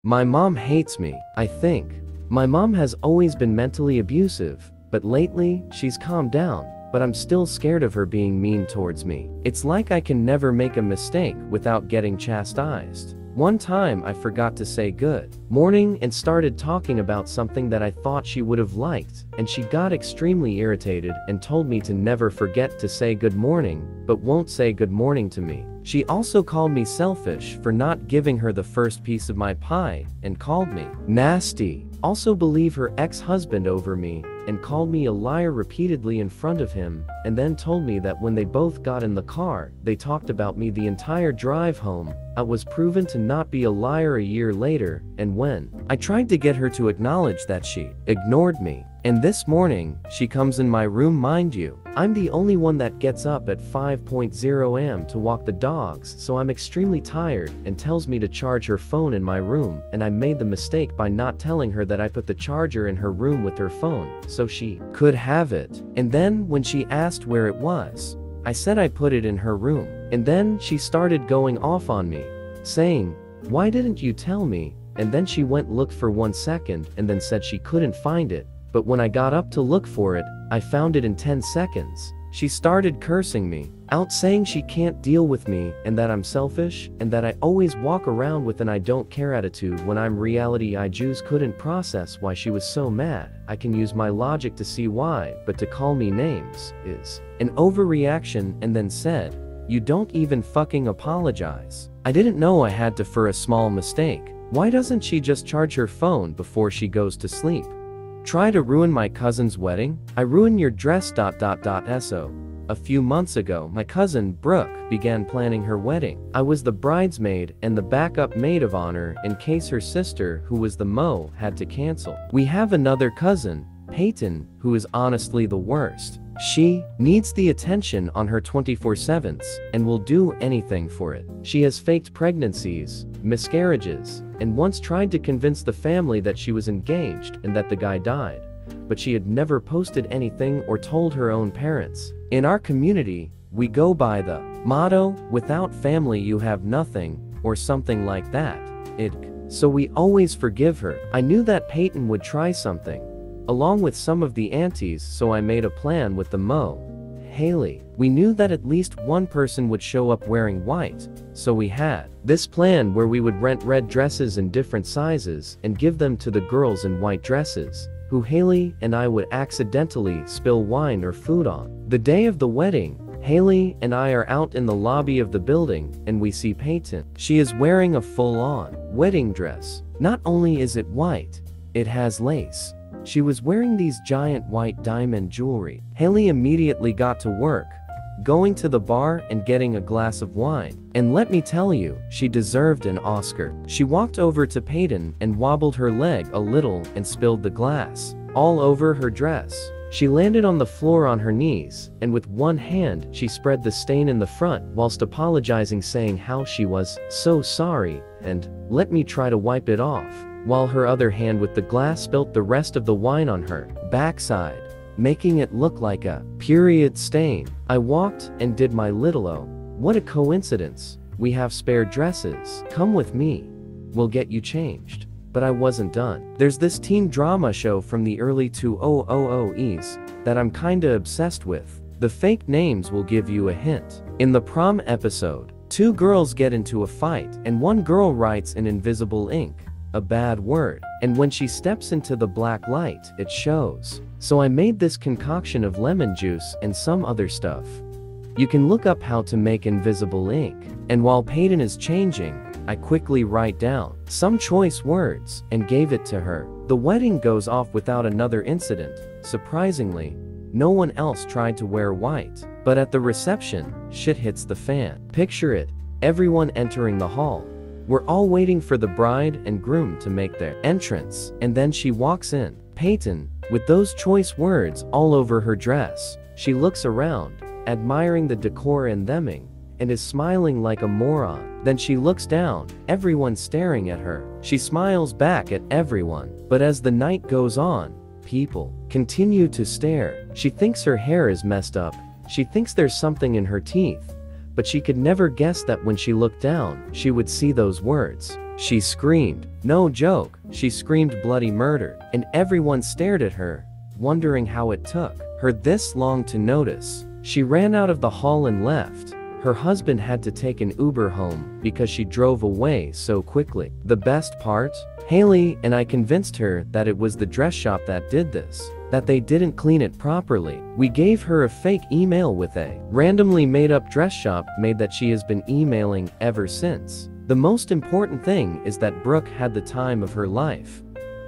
My mom hates me, I think. My mom has always been mentally abusive, but lately, she's calmed down, but I'm still scared of her being mean towards me. It's like I can never make a mistake without getting chastised. One time I forgot to say good morning and started talking about something that I thought she would have liked, and she got extremely irritated and told me to never forget to say good morning, but won't say good morning to me. She also called me selfish for not giving her the first piece of my pie, and called me nasty. Also believe her ex-husband over me, and called me a liar repeatedly in front of him, and then told me that when they both got in the car, they talked about me the entire drive home. I was proven to not be a liar a year later, and when I tried to get her to acknowledge that, she ignored me. And this morning, she comes in my room, mind you. I'm the only one that gets up at 5:00 am to walk the dogs, so I'm extremely tired, and tells me to charge her phone in my room, and I made the mistake by not telling her that I put the charger in her room with her phone, so she could have it. And then, when she asked where it was, I said I put it in her room. And then she started going off on me, saying, "Why didn't you tell me?" And then she went look for 1 second and then said she couldn't find it. But when I got up to look for it, I found it in 10 seconds. She started cursing me out, saying she can't deal with me and that I'm selfish and that I always walk around with an I don't care attitude when I'm reality. I just couldn't process why she was so mad. I can use my logic to see why, but to call me names is an overreaction, and then said, "You don't even fucking apologize." I didn't know I had to for a small mistake. Why doesn't she just charge her phone before she goes to sleep? Try to ruin my cousin's wedding? I ruin your dress. So. A few months ago, my cousin, Brooke, began planning her wedding. I was the bridesmaid and the backup maid of honor in case her sister, who was the mo, had to cancel. We have another cousin, Peyton, who is honestly the worst. She needs the attention on her 24/7 and will do anything for it. She has faked pregnancies, miscarriages, and once tried to convince the family that she was engaged and that the guy died. But she had never posted anything or told her own parents. In our community, we go by the motto, "Without family you have nothing," or something like that. So we always forgive her. I knew that Peyton would try something, along with some of the aunties, so I made a plan with the mo, Haley. We knew that at least one person would show up wearing white, so we had this plan where we would rent red dresses in different sizes and give them to the girls in white dresses, who Haley and I would accidentally spill wine or food on. The day of the wedding, Haley and I are out in the lobby of the building, and we see Peyton. She is wearing a full-on wedding dress. Not only is it white, it has lace. She was wearing these giant white diamond jewelry. Haley immediately got to work, going to the bar and getting a glass of wine. And let me tell you, she deserved an Oscar. She walked over to Peyton and wobbled her leg a little and spilled the glass all over her dress. She landed on the floor on her knees, and with one hand she spread the stain in the front whilst apologizing, saying how she was so sorry and let me try to wipe it off, while her other hand with the glass spilt the rest of the wine on her backside, making it look like a period stain. I walked and did my little "oh, what a coincidence, we have spare dresses, come with me, we'll get you changed." But I wasn't done. There's this teen drama show from the early 2000s that I'm kinda obsessed with. The fake names will give you a hint. In the prom episode, two girls get into a fight, and one girl writes in invisible ink a bad word, and when she steps into the black light, it shows. So I made this concoction of lemon juice and some other stuff. You can look up how to make invisible ink. And while Peyton is changing, I quickly write down some choice words and gave it to her. The wedding goes off without another incident. Surprisingly, no one else tried to wear white. But at the reception, shit hits the fan. Picture it, everyone entering the hall. We're all waiting for the bride and groom to make their entrance, and then she walks in. Peyton, with those choice words all over her dress. She looks around, admiring the decor and theming, and is smiling like a moron. Then she looks down, everyone staring at her. She smiles back at everyone, but as the night goes on, people continue to stare. She thinks her hair is messed up. She thinks there's something in her teeth, but she could never guess that when she looked down, she would see those words. She screamed. No joke, she screamed bloody murder, and everyone stared at her, wondering how it took her this long to notice. She ran out of the hall and left. Her husband had to take an Uber home because she drove away so quickly. The best part? Haley and I convinced her that it was the dress shop that did this, that they didn't clean it properly. We gave her a fake email with a randomly made up dress shop made that she has been emailing ever since. The most important thing is that Brooke had the time of her life.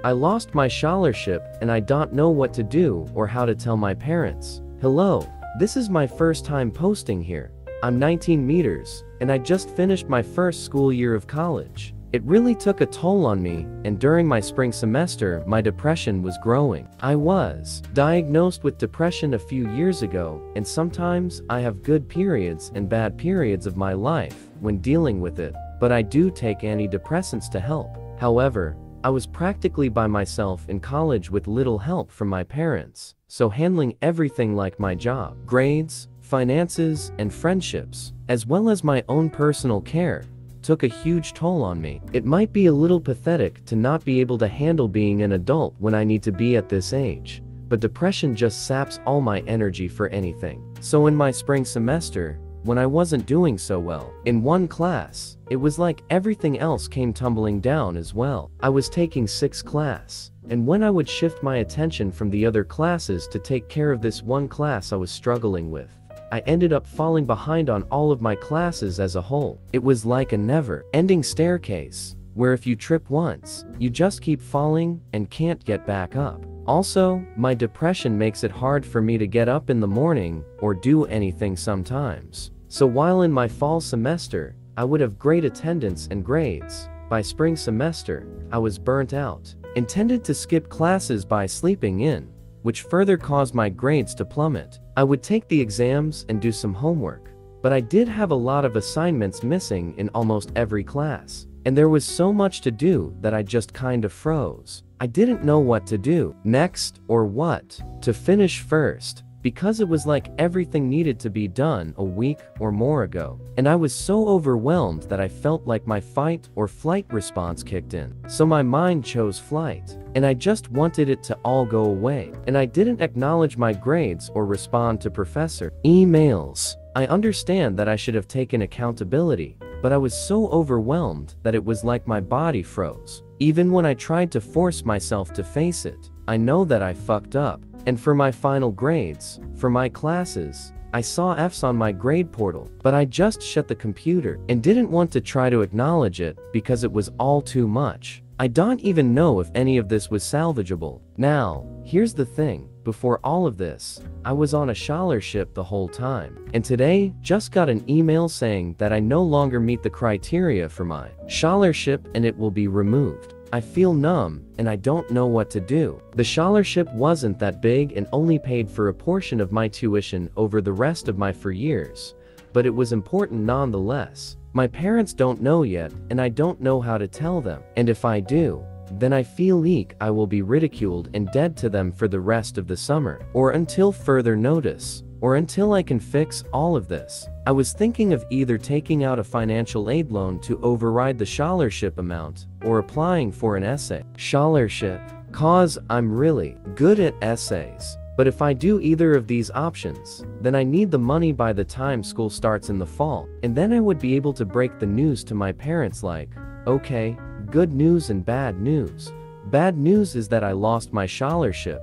I lost my scholarship and I don't know what to do or how to tell my parents. Hello, this is my first time posting here. I'm 19 meters, and I just finished my first school year of college. It really took a toll on me, and during my spring semester, my depression was growing. I was diagnosed with depression a few years ago, and sometimes I have good periods and bad periods of my life when dealing with it, but I do take antidepressants to help. However, I was practically by myself in college with little help from my parents, so handling everything like my job, grades, finances, and friendships, as well as my own personal care, took a huge toll on me. It might be a little pathetic to not be able to handle being an adult when I need to be at this age, but depression just saps all my energy for anything. So in my spring semester, when I wasn't doing so well in one class, it was like everything else came tumbling down as well. I was taking 6 classes, and when I would shift my attention from the other classes to take care of this one class I was struggling with, I ended up falling behind on all of my classes as a whole. It was like a never-ending staircase, where if you trip once, you just keep falling and can't get back up. Also, my depression makes it hard for me to get up in the morning or do anything sometimes. So while in my fall semester, I would have great attendance and grades, by spring semester, I was burnt out, intended to skip classes by sleeping in, which further caused my grades to plummet. I would take the exams and do some homework, but I did have a lot of assignments missing in almost every class, and there was so much to do that I just kind of froze. I didn't know what to do next or what to finish first, because it was like everything needed to be done a week or more ago, and I was so overwhelmed that I felt like my fight or flight response kicked in. So my mind chose flight, and I just wanted it to all go away, and I didn't acknowledge my grades or respond to professor emails. I understand that I should have taken accountability, but I was so overwhelmed that it was like my body froze. Even when I tried to force myself to face it, I know that I fucked up. And for my final grades, for my classes, I saw F's on my grade portal, but I just shut the computer and didn't want to try to acknowledge it because it was all too much. I don't even know if any of this was salvageable. Now, here's the thing. Before all of this, I was on a scholarship the whole time, and today just got an email saying that I no longer meet the criteria for my scholarship and it will be removed. I feel numb, and I don't know what to do. The scholarship wasn't that big and only paid for a portion of my tuition over the rest of my 4 years, but it was important nonetheless. My parents don't know yet, and I don't know how to tell them, and if I do, then I feel like I will be ridiculed and dead to them for the rest of the summer, or until further notice, or until I can fix all of this. I was thinking of either taking out a financial aid loan to override the scholarship amount, or applying for an essay scholarship, cause I'm really good at essays. But if I do either of these options, then I need the money by the time school starts in the fall, and then I would be able to break the news to my parents like, okay, good news and bad news. Bad news is that I lost my scholarship,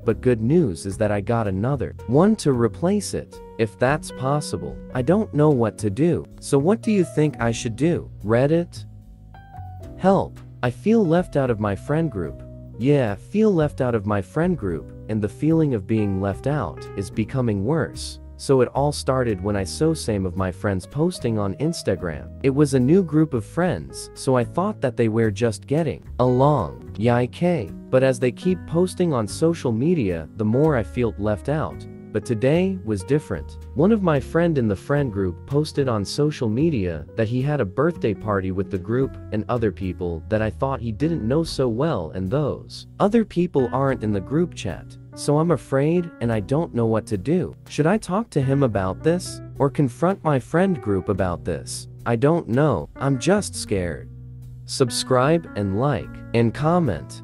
but good news is that I got another one to replace it, if that's possible. I don't know what to do. So what do you think I should do? Reddit? Help. I feel left out of my friend group. Yeah, feel left out of my friend group, and the feeling of being left out is becoming worse. So it all started when I saw some of my friends posting on Instagram. It was a new group of friends, so I thought that they were just getting along. Yik. But as they keep posting on social media, the more I felt left out. But today was different. One of my friend in the friend group posted on social media that he had a birthday party with the group and other people that I thought he didn't know so well, and those other people aren't in the group chat. So I'm afraid and I don't know what to do. Should I talk to him about this or confront my friend group about this? I don't know. I'm just scared. subscribe and like, and comment.